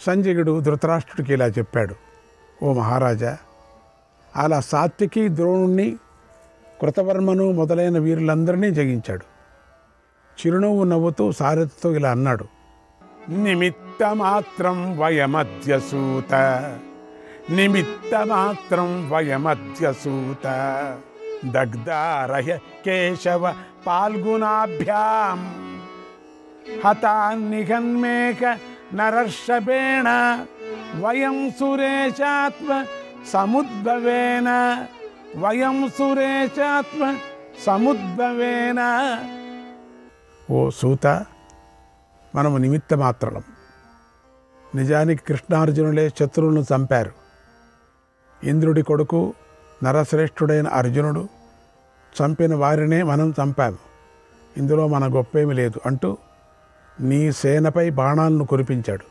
సంజయుడు ధృతరాష్ట్రుడికి ఇలా చెప్పాడు, ఓ మహారాజా, అలా సాత్యకి, ద్రోణుణ్ణి, కృతవర్మను మొదలైన వీరులందరినీ జయించాడు. చిరునవ్వు నవ్వుతూ సారథితో ఇలా అన్నాడు, నిమిత్తమాత్రం వయమధ్యసూత, నిమిత్తమాత్రం వయమధ్యసూత, దగ్ధారహ్య కేశవ పాల్గుణాభ్యాం, హతాన్నిఘన్మేక నరర్షభేణ, వయం సురేశాత్మ సముద్భవేన, వయం సురేశాత్మ సముద్భవేన. ఓ సూత, మనము నిమిత్త మాత్రం. నిజానికి కృష్ణార్జునులే శత్రువులను చంపారు. ఇంద్రుడి కొడుకు నరశ్రేష్ఠుడైన అర్జునుడు చంపిన వారినే మనం చంపాము. ఇందులో మన గొప్పేమి లేదు అంటూ నీ సేనపై బాణాలను కురిపించాడు.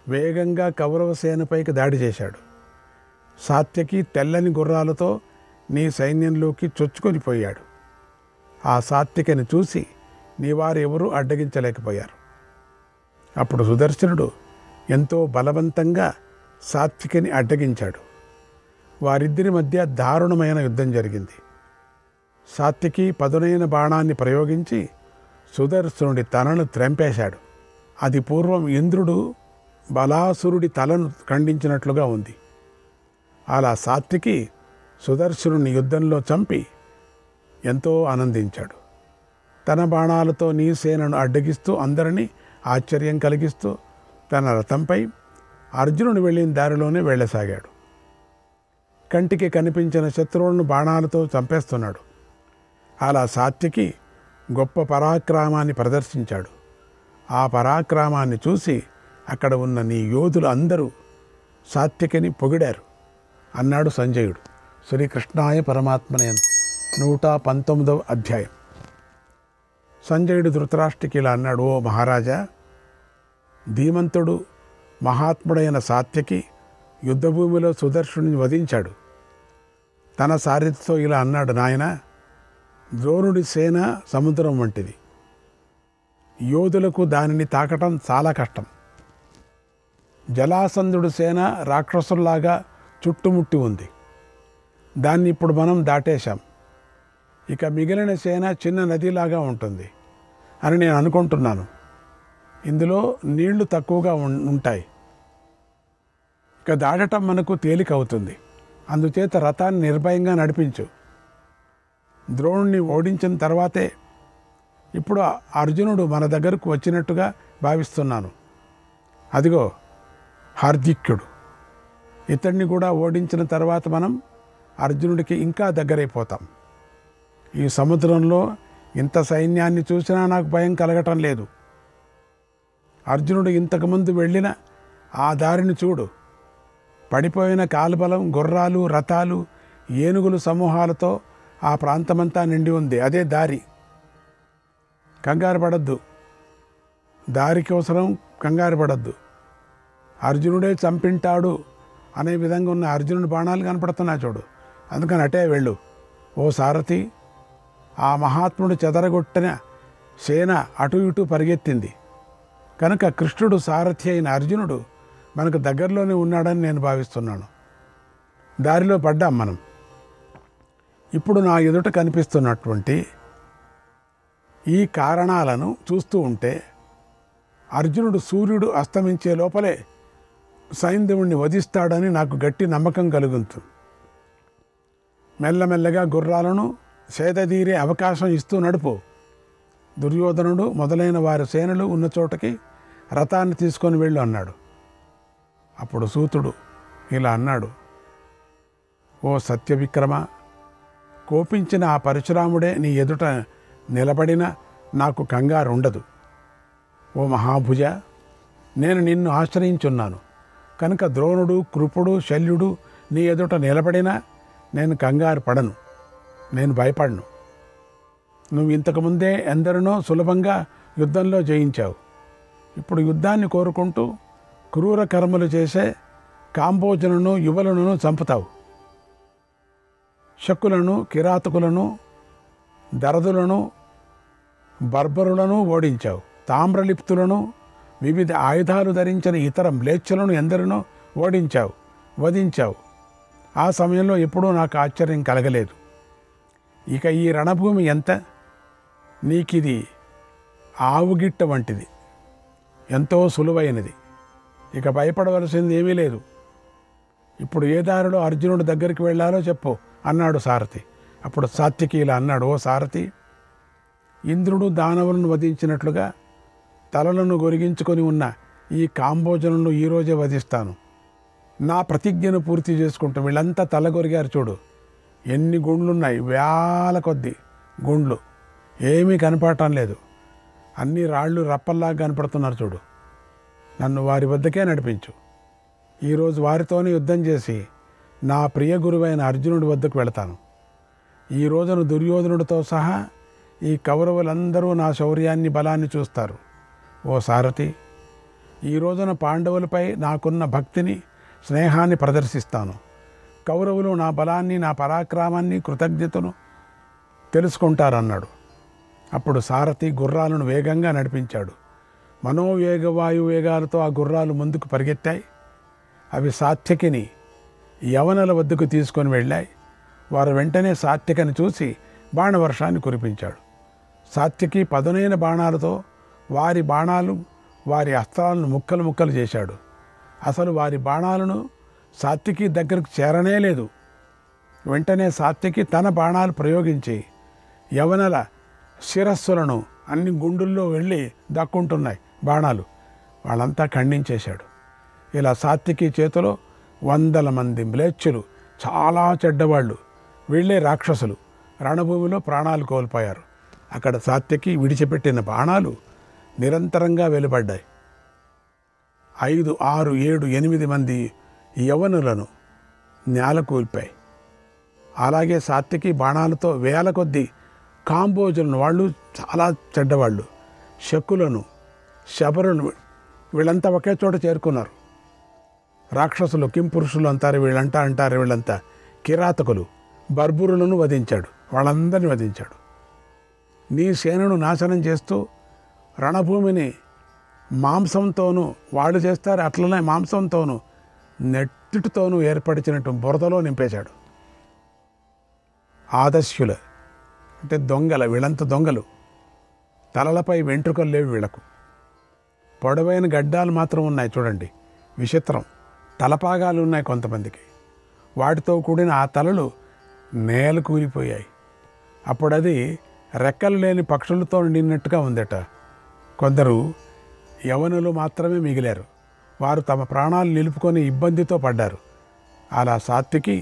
వేగంగా కౌరవ సేనపైకి దాడి చేశాడు. సాత్యకి తెల్లని గుర్రాలతో నీ సైన్యంలోకి చొచ్చుకొని పోయాడు. ఆ సాత్యకిని చూసి నీ వారు ఎవరూ అడ్డగించలేకపోయారు. అప్పుడు సుదర్శనుడు ఎంతో బలవంతంగా సాత్వికిని అడ్డగించాడు. వారిద్దరి మధ్య దారుణమైన యుద్ధం జరిగింది. సాత్వికి పదునైన బాణాన్ని ప్రయోగించి సుదర్శనుడి తలను త్రెంపేశాడు. అది పూర్వం ఇంద్రుడు బలాసురుడి తలను ఖండించినట్లుగా ఉంది. అలా సాత్వికి సుదర్శనుని యుద్ధంలో చంపి ఎంతో ఆనందించాడు. తన బాణాలతో నీ సేనను అడ్డగిస్తూ అందరినీ ఆశ్చర్యం కలిగిస్తూ తన రథంపై అర్జునుడు వెళ్ళిన దారిలోనే వెళ్ళసాగాడు. కంటికి కనిపించిన శత్రువులను బాణాలతో చంపేస్తున్నాడు. అలా సాత్వికి గొప్ప పరాక్రమాన్ని ప్రదర్శించాడు. ఆ పరాక్రమాన్ని చూసి అక్కడ ఉన్న నీ యోధులు అందరూ సాత్వికిని పొగిడారు అన్నాడు సంజయుడు. శ్రీకృష్ణాయ పరమాత్మనే 119వ అధ్యాయం. సంజయుడు ధృతరాష్ట్రుడికి ఇలా అన్నాడు, ఓ మహారాజా, ధీమంతుడు మహాత్ముడైన సాత్యకి యుద్ధభూమిలో సుదర్శుని వధించాడు. తన సారథితో ఇలా అన్నాడు, నాయన, ద్రోణుడి సేన సముద్రం వంటిది. యోధులకు దానిని తాకటం చాలా కష్టం. జలాసంధుడి సేన రాక్షసుల్లాగా చుట్టుముట్టి ఉంది. దాన్ని ఇప్పుడు మనం దాటేశాం. ఇక మిగిలిన సేన చిన్న నదిలాగా ఉంటుంది అని నేను అనుకుంటున్నాను. ఇందులో నీళ్లు తక్కువగా ఉంటాయి. ఇక దాటటం మనకు తేలిక అవుతుంది. అందుచేత రథాన్ని నిర్భయంగా నడిపించు. ద్రోణుణ్ణి ఓడించిన తర్వాతే ఇప్పుడు అర్జునుడు మన దగ్గరకు వచ్చినట్టుగా భావిస్తున్నాను. అదిగో హార్దిక్యుడు. ఇతడిని కూడా ఓడించిన తర్వాత మనం అర్జునుడికి ఇంకా దగ్గరైపోతాం. ఈ సముద్రంలో ఇంత సైన్యాన్ని చూసినా నాకు భయం కలగటం లేదు. అర్జునుడు ఇంతకుముందు వెళ్ళిన ఆ దారిని చూడు. పడిపోయిన కాలుబలం, గుర్రాలు, రథాలు, ఏనుగులు సమూహాలతో ఆ ప్రాంతమంతా నిండి ఉంది. అదే దారి. కంగారు పడద్దు. దారి కోసరం కంగారు పడద్దు. అర్జునుడే చంపింటాడు అనే విధంగా ఉన్న అర్జునుడి బాణాలు కనపడుతున్నా చూడు. అందుకని అటే వెళ్ళు. ఓ సారథి, ఆ మహాత్ముడు చెదరగొట్టిన సేన అటు ఇటు పరిగెత్తింది కనుక కృష్ణుడు సారథి అయిన అర్జునుడు మనకు దగ్గరలోనే ఉన్నాడని నేను భావిస్తున్నాను. దారిలో పడ్డాం మనం. ఇప్పుడు నా ఎదుట కనిపిస్తున్నటువంటి ఈ కారణాలను చూస్తూ ఉంటే అర్జునుడు సూర్యుడు అస్తమించే లోపలే సైంధవుణ్ణి వధిస్తాడని నాకు గట్టి నమ్మకం కలుగుతుంది. మెల్లమెల్లగా గుర్రాలను సేదదీరే అవకాశం ఇస్తూ నడుపు. దుర్యోధనుడు మొదలైన వారి సేనలు ఉన్న చోటకి రథాన్ని తీసుకొని వెళ్ళు అన్నాడు. అప్పుడు సూతుడు ఇలా అన్నాడు, ఓ సత్యవిక్రమ, కోపించిన ఆ పరశురాముడే నీ ఎదుట నిలబడిన నాకు కంగారు ఉండదు. ఓ మహాభుజ, నేను నిన్ను ఆశ్రయించున్నాను కనుక ద్రోణుడు, కృపుడు, శల్యుడు నీ ఎదుట నిలబడినా నేను కంగారు పడను, నేను భయపడను. నువ్వు ఇంతకుముందే ఎందరినో సులభంగా యుద్ధంలో జయించావు. ఇప్పుడు యుద్ధాన్ని కోరుకుంటూ క్రూర కర్మలు చేసే కాంబోజులను, యువలను చంపుతావు. శకులను, కిరాతకులను, దరదులను, బర్బరులను ఓడించావు. తామ్రలిప్తులను, వివిధ ఆయుధాలు ధరించిన ఇతర మ్లేచ్ఛలను ఎందరినో ఓడించావు, వధించావు. ఆ సమయంలో ఎప్పుడూ నాకు ఆశ్చర్యం కలగలేదు. ఇక ఈ రణభూమి ఎంత? నీకిది ఆవుగిట్ట వంటిది, ఎంతో సులువైనది. ఇక భయపడవలసింది ఏమీ లేదు. ఇప్పుడు ఏ దారిలో అర్జునుడి దగ్గరికి వెళ్ళాలో చెప్పు అన్నాడు సారథి. అప్పుడు సాత్యకి ఇలా అన్నాడు, ఓ సారథి, ఇంద్రుడు దానవులను వధించినట్లుగా తలలను గొరిగించుకొని ఉన్న ఈ కాంబోజనులను ఈరోజే వధిస్తాను. నా ప్రతిజ్ఞను పూర్తి చేసుకుంటూ వీళ్ళంతా తల గొరిగారు చూడు. ఎన్ని గుండ్లున్నాయి, వేల కొద్ది గుండ్లు, ఏమీ కనపడటం లేదు. అన్ని రాళ్ళు రప్పల్లాగా కనపడుతున్నారు చూడు. నన్ను వారి వద్దకే నడిపించు. ఈరోజు వారితోనే యుద్ధం చేసి నా ప్రియ గురువైన అర్జునుడి వద్దకు వెళతాను. ఈ రోజున దుర్యోధనుడితో సహా ఈ కౌరవులందరూ నా శౌర్యాన్ని, బలాన్ని చూస్తారు. ఓ సారథి, ఈ రోజున పాండవులపై నాకున్న భక్తిని, స్నేహాన్ని ప్రదర్శిస్తాను. కౌరవులు నా బలాన్ని, నా పరాక్రమాన్ని, కృతజ్ఞతను తెలుసుకుంటారన్నాడు. అప్పుడు సారథి గుర్రాలను వేగంగా నడిపించాడు. మనోవేగ వాయువేగాలతో ఆ గుర్రాలు ముందుకు పరిగెత్తాయి. అవి సాత్యకిని యవనుల వద్దకు తీసుకొని వెళ్ళాయి. వారు వెంటనే సాత్యకిని చూసి బాణవర్షాన్ని కురిపించాడు. సాత్యకి పదునైన బాణాలతో వారి బాణాలు, వారి అస్త్రాలను ముక్కలు ముక్కలు చేశాడు. అసలు వారి బాణాలను సాత్యకి దగ్గరకు చేరనే లేదు. వెంటనే సాత్యకి తన బాణాలు ప్రయోగించి యవనుల శిరస్సులను, అన్ని గుండుల్లో వెళ్ళి దక్కుంటున్నాయి బాణాలు, వాళ్ళంతా ఖండించేశాడు. ఇలా సాత్యకి చేతిలో 100 మంది మ్లేచ్చులు, చాలా చెడ్డవాళ్ళు, వీళ్ళే రాక్షసులు రణభూమిలో ప్రాణాలు కోల్పోయారు. అక్కడ సాత్యకి విడిచిపెట్టిన బాణాలు నిరంతరంగా వెలువడ్డాయి. 5, 6, 7, 8 మంది యవనులను నేల కూల్పాయి. అలాగే సాత్యకి బాణాలతో వేల కొద్దీ కాంబోజులను, వాళ్ళు చాలా చెడ్డవాళ్ళు, శకులను, శబరులను, వీళ్ళంతా ఒకే చోట చేరుకున్నారు. రాక్షసులు, కింపురుషులు అంటారు వీళ్ళంతా కిరాతకులు, బర్బురులను వధించాడు. వాళ్ళందరినీ వధించాడు. నీ సేనను నాశనం చేస్తూ రణభూమిని మాంసంతోనూ, వాళ్ళు చేస్తారు అట్లనే మాంసంతోనూ నెట్టిటితోనూ ఏర్పరిచినట్టు బురదలో నింపేశాడు. ఆదస్యుల అంటే దొంగల, వీళ్ళంతా దొంగలు. తలలపై వెంట్రుకలు లేవు వీళ్లకు. పొడవైన గడ్డాలు మాత్రం ఉన్నాయి చూడండి, విచిత్రం. తలపాగాలు ఉన్నాయి కొంతమందికి. వాటితో కూడిన ఆ తలలు నేల కూలిపోయాయి. అప్పుడు అది రెక్కలు లేని పక్షులతో నిన్నట్టుగా ఉందట. కొందరు యవనులు మాత్రమే మిగిలారు. వారు తమ ప్రాణాలు నిలుపుకొని ఇబ్బందితో పడ్డారు. అలా సాత్వికి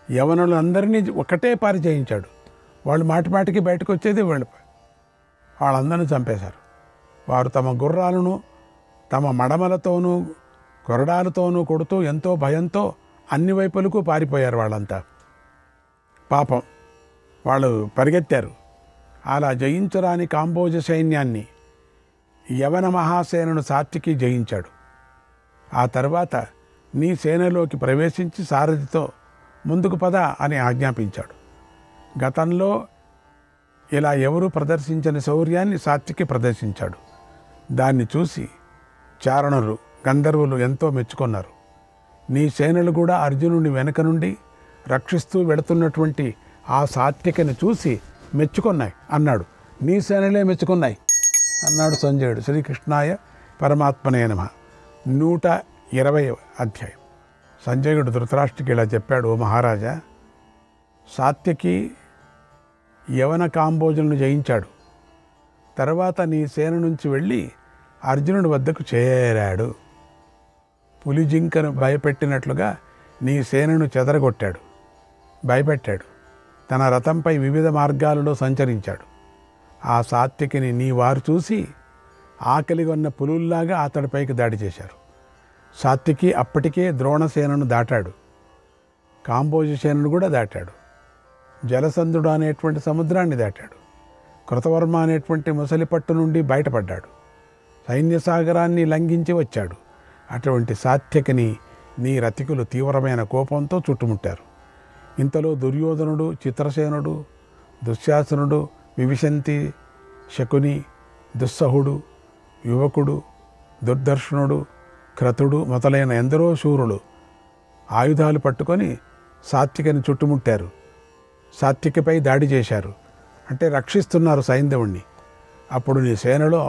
యవనులందరినీ ఒకటే పారి చేయించాడు. వాళ్ళు మాటిమాటికి బయటకు వచ్చేది వాళ్ళందరినీ చంపేశారు. వారు తమ గుర్రాలను తమ మడమలతోనూ కొరడాలతోనూ కొడుతూ ఎంతో భయంతో అన్ని వైపులకు పారిపోయారు. వాళ్ళంతా పాపం వాళ్ళు పరిగెత్తారు. అలా జయించరాని కాంబోజ సైన్యాన్ని, యవన మహాసేనను సాత్వికి జయించాడు. ఆ తర్వాత నీ సేనలోకి ప్రవేశించి సారథితో ముందుకు పద అని ఆజ్ఞాపించాడు. గతంలో ఇలా ఎవరూ ప్రదర్శించని శౌర్యాన్ని సాత్వికి ప్రదర్శించాడు. దాన్ని చూసి చారణులు, గంధర్వులు ఎంతో మెచ్చుకున్నారు. నీ సేనలు కూడా అర్జునుడిని వెనక నుండి రక్షిస్తూ వెళుతున్నటువంటి ఆ సాత్వికని చూసి మెచ్చుకున్నాయి అన్నాడు. నీ సేనలే మెచ్చుకున్నాయి అన్నాడు సంజయుడు. శ్రీకృష్ణాయ పరమాత్మనే నమః. 120వ అధ్యాయం. సంజయుడు ధృతరాష్ట్రుడికి ఇలా చెప్పాడు, ఓ మహారాజా, సాత్యకి యవన కాంబోజులను జయించాడు. తర్వాత నీ సేన నుంచి వెళ్ళి అర్జునుడి వద్దకు చేరాడు. పులిజింకను భయపెట్టినట్లుగా నీ సేనను చెదరగొట్టాడు, భయపెట్టాడు. తన రథంపై వివిధ మార్గాలలో సంచరించాడు. ఆ సాత్వికిని నీ వారు చూసి ఆకలిగొన్న పులుల్లాగా అతడిపైకి దాడి చేశారు. సాత్వికి అప్పటికే ద్రోణసేనను దాటాడు, కాంబోజ సేనను కూడా దాటాడు. జలసంధుడు అనేటువంటి సముద్రాన్ని దాటాడు. కృతవర్మ అనేటువంటి ముసలిపట్టు నుండి బయటపడ్డాడు. సైన్యసాగరాన్ని లంఘించి వచ్చాడు. అటువంటి సాత్యకిని నీ రతికులు తీవ్రమైన కోపంతో చుట్టుముట్టారు. ఇంతలో దుర్యోధనుడు, చిత్రసేనుడు, దుశ్శాసనుడు, వివిశంతి, శకుని, దుస్సహుడు, యువకుడు, దుర్దర్శనుడు, క్రతుడు మొదలైన ఎందరో శూరులు ఆయుధాలు పట్టుకొని సాత్వికని చుట్టుముట్టారు. సాత్వికపై దాడి చేశారు, అంటే రక్షిస్తున్నారు సైంధవుణ్ణి. అప్పుడు నీ సేనలో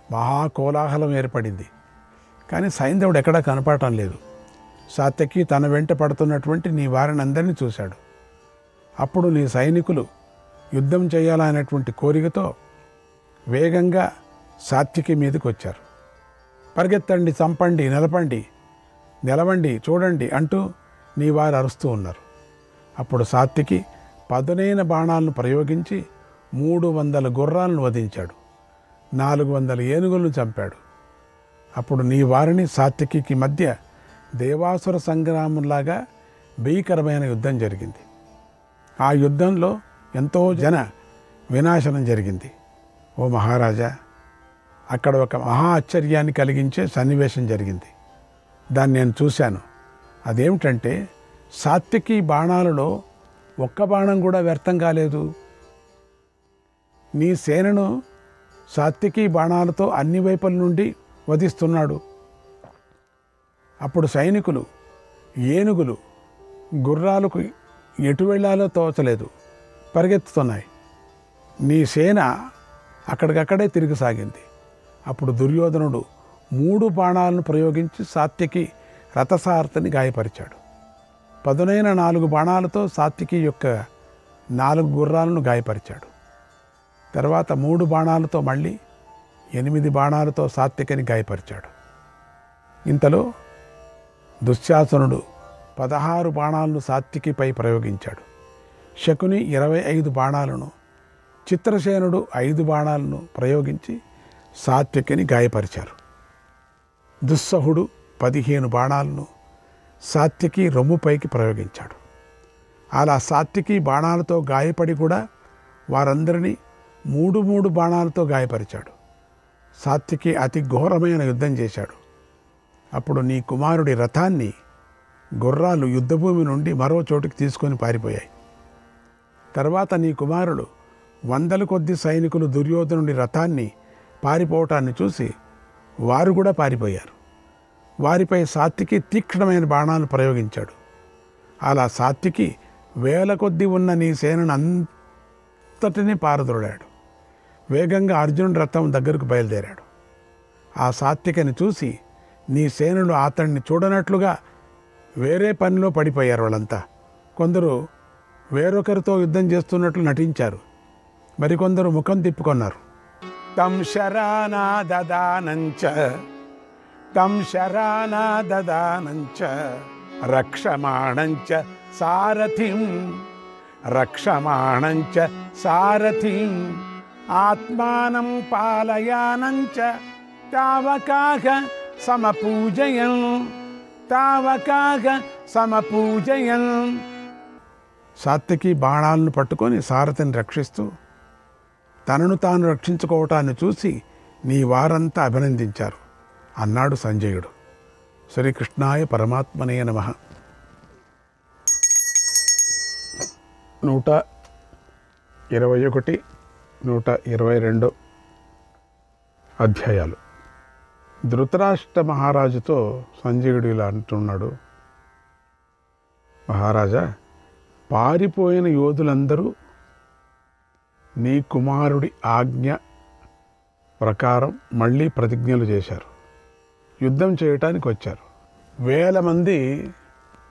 మహాకోలాహలం ఏర్పడింది. కానీ సైంధవుడు ఎక్కడా కనపడటం లేదు. సాత్యకి తన వెంట పడుతున్నటువంటి నీ వారిని అందరినీ చూశాడు. అప్పుడు నీ సైనికులు యుద్ధం చేయాలనేటువంటి కోరికతో వేగంగా సాత్వికి మీదకి వచ్చారు. పరిగెత్తండి, చంపండి, నిలవండి, చూడండి అంటూ నీ వారు అరుస్తూ ఉన్నారు. అప్పుడు సాత్వికి పదునైన బాణాలను ప్రయోగించి 300 గుర్రాలను వధించాడు, 400 ఏనుగులను చంపాడు. అప్పుడు నీ వారిని సాత్వికి మధ్య దేవాసుర సంగ్రామంలాగా భీకరమైన యుద్ధం జరిగింది. ఆ యుద్ధంలో ఎంతో జన వినాశనం జరిగింది. ఓ మహారాజా, అక్కడ ఒక మహా ఆశ్చర్యాన్ని కలిగించే సన్నివేశం జరిగింది. దాన్ని నేను చూశాను. అదేమిటంటే సాత్వికి బాణాలలో ఒక్క బాణం కూడా వ్యర్థం కాలేదు. నీ సేనను సాత్వికి బాణాలతో అన్ని వైపుల నుండి వధిస్తున్నాడు. అప్పుడు సైనికులు, ఏనుగులు, గుర్రాలకు ఎటు వెళ్ళాలో తోచలేదు, పరిగెత్తుతున్నాయి. నీ సేన అక్కడికక్కడే తిరిగి సాగింది. అప్పుడు దుర్యోధనుడు 3 బాణాలను ప్రయోగించి సాత్వికి రథసారథిని గాయపరిచాడు. పదునైన 4 బాణాలతో సాత్వికి యొక్క 4 గుర్రాలను గాయపరిచాడు. తర్వాత 3 బాణాలతో మళ్ళీ 8 బాణాలతో సాత్వికని గాయపరిచాడు. ఇంతలో దుశ్శాసనుడు 16 బాణాలను సాత్వికిపై ప్రయోగించాడు. శకుని 25 బాణాలను, చిత్రసేనుడు 5 బాణాలను ప్రయోగించి సాత్వికిని గాయపరిచారు. దుస్సహుడు 15 బాణాలను సాత్వికి రొమ్ముపైకి ప్రయోగించాడు. అలా సాత్వికి బాణాలతో గాయపడి కూడా వారందరినీ 3 బాణాలతో గాయపరిచాడు. సాత్వికి అతి ఘోరమైన యుద్ధం చేశాడు. అప్పుడు నీ కుమారుడి రథాన్ని గుర్రాలు యుద్ధభూమి నుండి మరో చోటుకి తీసుకొని పారిపోయాయి. తర్వాత నీ కుమారుడు 100 కొద్ది సైనికులు దుర్యోధనుడి రథాన్ని పారిపోవటాన్ని చూసి వారు కూడా పారిపోయారు. వారిపై సాత్వికి తీక్ష్ణమైన బాణాలు ప్రయోగించాడు. అలా సాత్వికి 1000 కొద్ది ఉన్న నీ సేనను అంతటినీ పారదోలాడు. వేగంగా అర్జునుడి రథం దగ్గరకు బయలుదేరాడు. ఆ సాత్వికని చూసి నీ సేనలు అతన్ని చూడనట్లుగా వేరే పనిలో పడిపోయారు. వాళ్ళంతా కొందరు వేరొకరితో యుద్ధం చేస్తున్నట్లు నటించారు, మరికొందరు ముఖం తిప్పుకొన్నారు. తం శరానా దదానంచ రక్షమాణంచ సారథిం ఆత్మానం పాలయానంచ తావకాగ సమపూజయన్. సాత్వికి బాణాలను పట్టుకొని సారథిని రక్షిస్తూ తనను తాను రక్షించుకోవటాన్ని చూసి నీ వారంతా అభినందించారు అన్నాడు సంజయుడు. శ్రీకృష్ణాయ పరమాత్మనే నమః. 121, 122 అధ్యాయాలు. ధృతరాష్ట్ర మహారాజుతో సంజయుడు ఇలా అంటున్నాడు. మహారాజా, పారిపోయిన యోధులందరూ నీ కుమారుడి ఆజ్ఞ ప్రకారం మళ్ళీ ప్రతిజ్ఞలు చేశారు, యుద్ధం చేయటానికి వచ్చారు. 1000 మంది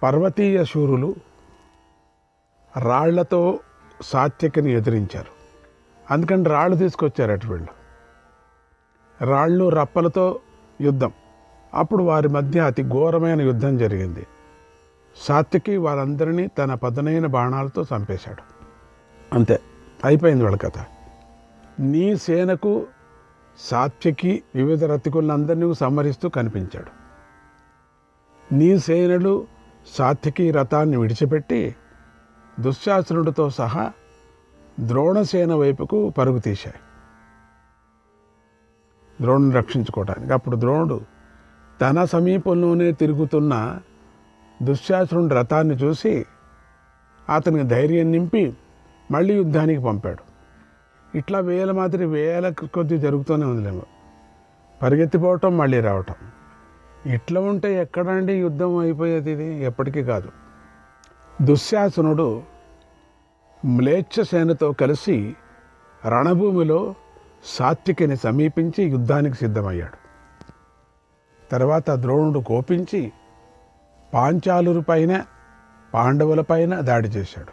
పర్వతీయ శూరులు రాళ్లతో సాత్వికని ఎదిరించారు. అందుకని రాళ్ళు తీసుకొచ్చారు అటు వీళ్ళు. రాళ్ళు రప్పలతో యుద్ధం. అప్పుడు వారి మధ్య అతి ఘోరమైన యుద్ధం జరిగింది. సాత్వికి వారందరినీ తన పదునైన బాణాలతో చంపేశాడు. అంతే, అయిపోయింది వాళ్ళ కథ. నీ సేనకు సాత్వికి వివిధ రథికులందరినీ సంహరిస్తూ కనిపించాడు. నీ సేనలు సాత్వికి రథాన్ని విడిచిపెట్టి దుశ్శాసనుడితో సహా ద్రోణసేన వైపుకు పరుగు తీశాయి, ద్రోణుని రక్షించుకోవటానికి. అప్పుడు ద్రోణుడు తన సమీపంలోనే తిరుగుతున్న దుశ్శాసనుడి రథాన్ని చూసి అతనికి ధైర్యం నింపి మళ్ళీ యుద్ధానికి పంపాడు. ఇట్లా 1000 కొద్ది జరుగుతూనే ఉందిలేమో. పరిగెత్తిపోవటం మళ్ళీ రావటం. ఇట్లా ఉంటే ఎక్కడండి యుద్ధం అయిపోయేది? ఇది ఎప్పటికీ కాదు. దుశ్శాసనుడు మ్లేచ్ఛ సేనతో కలిసి రణభూమిలో సాత్వికిని సమీపించి యుద్ధానికి సిద్ధమయ్యాడు. తర్వాత ద్రోణుడు కోపించి పాంచాలుపైన పాండవులపైన దాడి చేశాడు.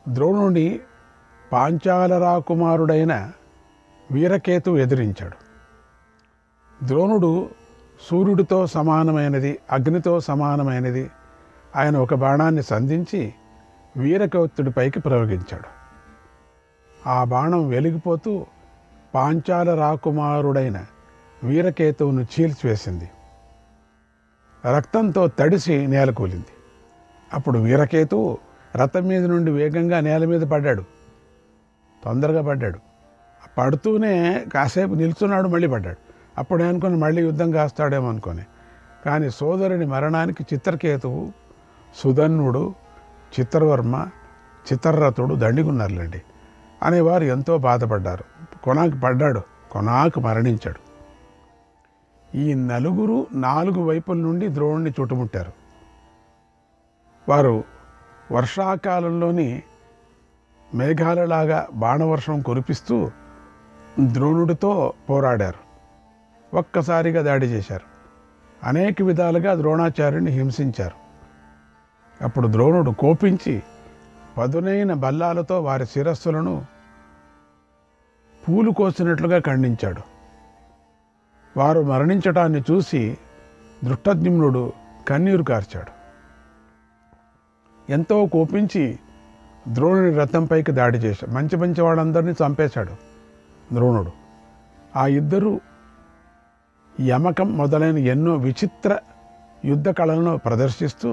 ద్రోణుడి పాంచాల రాకుమారుడైన వీరకేతు ఎదిరించాడు. ద్రోణుడు సూర్యుడితో సమానమైనది, అగ్నితో సమానమైనది. ఆయన ఒక బాణాన్ని సంధించి వీరకేతుడిపైకి ప్రయోగించాడు. ఆ బాణం వెలిగిపోతూ పాంచాల రాకుమారుడైన వీరకేతువును చీల్చివేసింది. రక్తంతో తడిసి నేలకూలింది. అప్పుడు వీరకేతువు రథం మీద నుండి వేగంగా నేల మీద పడ్డాడు. తొందరగా పడ్డాడు. పడుతూనే కాసేపు నిల్చున్నాడు, మళ్ళీ పడ్డాడు. అప్పుడు అనుకుని మళ్ళీ యుద్ధం కాస్తాడేమో అనుకొని. కానీ సోదరుని మరణానికి చిత్రకేతువు, సుధన్వుడు, చిత్రవర్మ, చిత్రరథుడు దండిగున్నారులేండి అనేవారు ఎంతో బాధపడ్డారు. కొనాకు మరణించాడు. ఈ నలుగురు 4 వైపుల నుండి ద్రోణుని చుట్టుముట్టారు. వారు వర్షాకాలంలోని మేఘాలలాగా బాణవర్షం కురిపిస్తూ ద్రోణుడితో పోరాడారు. ఒక్కసారిగా దాడి చేశారు. అనేక విధాలుగా ద్రోణాచార్యుని హింసించారు. అప్పుడు ద్రోణుడు కోపించి పదునైన బల్లాలతో వారి శిరస్సులను పూలు కోసినట్లుగా ఖండించాడు. వారు మరణించటాన్ని చూసి దృష్టద్యుమ్నుడు కన్నీరు కార్చాడు. ఎంతో కోపించి ద్రోణుని రథంపైకి దాడి చేశాడు. మంచి వాళ్ళందరినీ చంపేశాడు ద్రోణుడు. ఆ ఇద్దరు యమకం మొదలైన ఎన్నో విచిత్ర యుద్ధ కళలను ప్రదర్శిస్తూ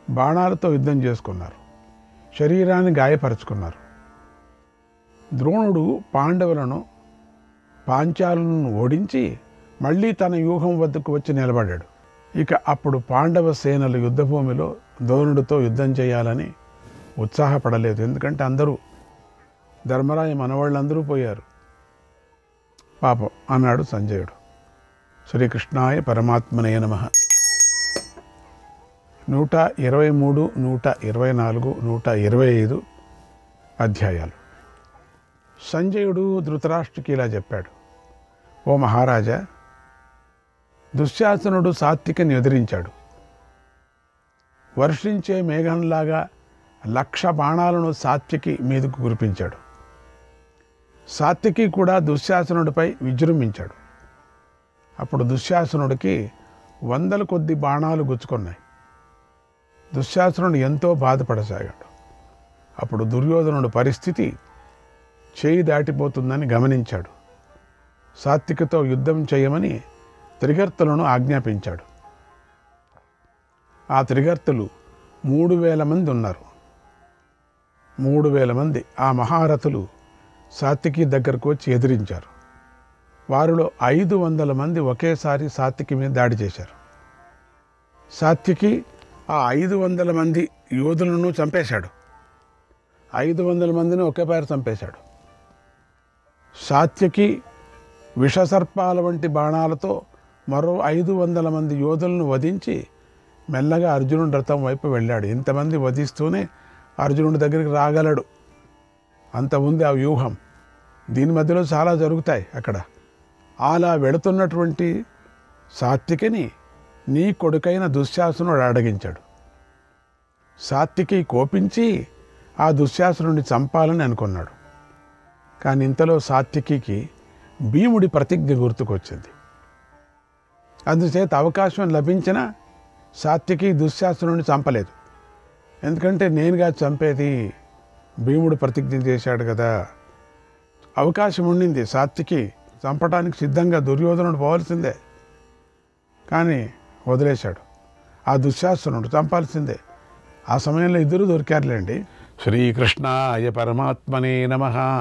బాణాలతో యుద్ధం చేసుకున్నారు. శరీరాన్ని గాయపరుచుకున్నారు. ద్రోణుడు పాండవులను, పాంచాలను ఓడించి మళ్ళీ తన వ్యూహం వద్దకు వచ్చి నిలబడ్డాడు. ఇక అప్పుడు పాండవ సేనలు యుద్ధభూమిలో ద్రోణుడితో యుద్ధం చేయాలని ఉత్సాహపడలేదు. ఎందుకంటే అందరూ ధర్మరాయ మనవాళ్ళందరూ పోయారు. పాపం అన్నాడు సంజయుడు. శ్రీకృష్ణాయ పరమాత్మనే నమః. 123, 124, 125 అధ్యాయాలు. సంజయుడు ధృతరాష్ట్రుడికి ఇలా చెప్పాడు. ఓ మహారాజా, దుశ్శాసనుడు సాత్వికిని ఎదిరించాడు. వర్షించే మేఘంలాగా 1,00,000 బాణాలను సాత్వికి మీదకు కురిపించాడు. సాత్వికి కూడా దుశ్శాసనుడిపై విజృంభించాడు. అప్పుడు దుశ్శాసనుడికి 100 కొద్ది బాణాలు గుచ్చుకున్నాయి. దుశ్శాసనుడు ఎంతో బాధపడసాగాడు. అప్పుడు దుర్యోధనుడు పరిస్థితి చేయి దాటిపోతుందని గమనించాడు. సాత్వికతో యుద్ధం చేయమని త్రిగర్తులను ఆజ్ఞాపించాడు. ఆ త్రిగర్తులు 3,000 మంది ఉన్నారు. 3,000 మంది ఆ మహారథులు సాత్వికి దగ్గరకు వచ్చి ఎదిరించారు. వారిలో 500 మంది ఒకేసారి సాత్వికి మీద దాడి చేశారు. సాత్వికి ఆ 500 మంది యోధులను చంపేశాడు. 500 మందిని ఒకేసారి చంపేశాడు. సాత్వికి విషసర్పాల వంటి బాణాలతో మరో 500 మంది యోధులను వధించి మెల్లగా అర్జునుడి రథం వైపు వెళ్ళాడు. ఇంతమంది వధిస్తూనే అర్జునుడి దగ్గరికి రాగలడు. అంత ఉంది ఆ వ్యూహం. దీని మధ్యలో చాలా జరుగుతాయి అక్కడ. అలా వెళుతున్నటువంటి సాత్వికిని నీ కొడుకైన దుశ్శాసనుడు అడగించాడు. సాత్వికి కోపించి ఆ దుశ్శాసనుడిని చంపాలని అనుకున్నాడు. కానీ ఇంతలో సాత్వికి భీముడి ప్రతిజ్ఞ గుర్తుకొచ్చింది. అందుచేత అవకాశం లభించిన సాత్వికి దుశ్శాసనుడిని చంపలేదు. ఎందుకంటే నేనుగా చంపేది, భీముడు ప్రతిజ్ఞ చేశాడు కదా. అవకాశం ఉండింది, సాత్వికి చంపడానికి సిద్ధంగా దుర్యోధనుడు పోవాల్సిందే. కానీ వదిలేశాడు. ఆ దుశ్శాసనుడు చంపాల్సిందే. ఆ సమయంలో ఇద్దరు దొరికారులేండి. శ్రీకృష్ణాయ పరమాత్మనే నమః.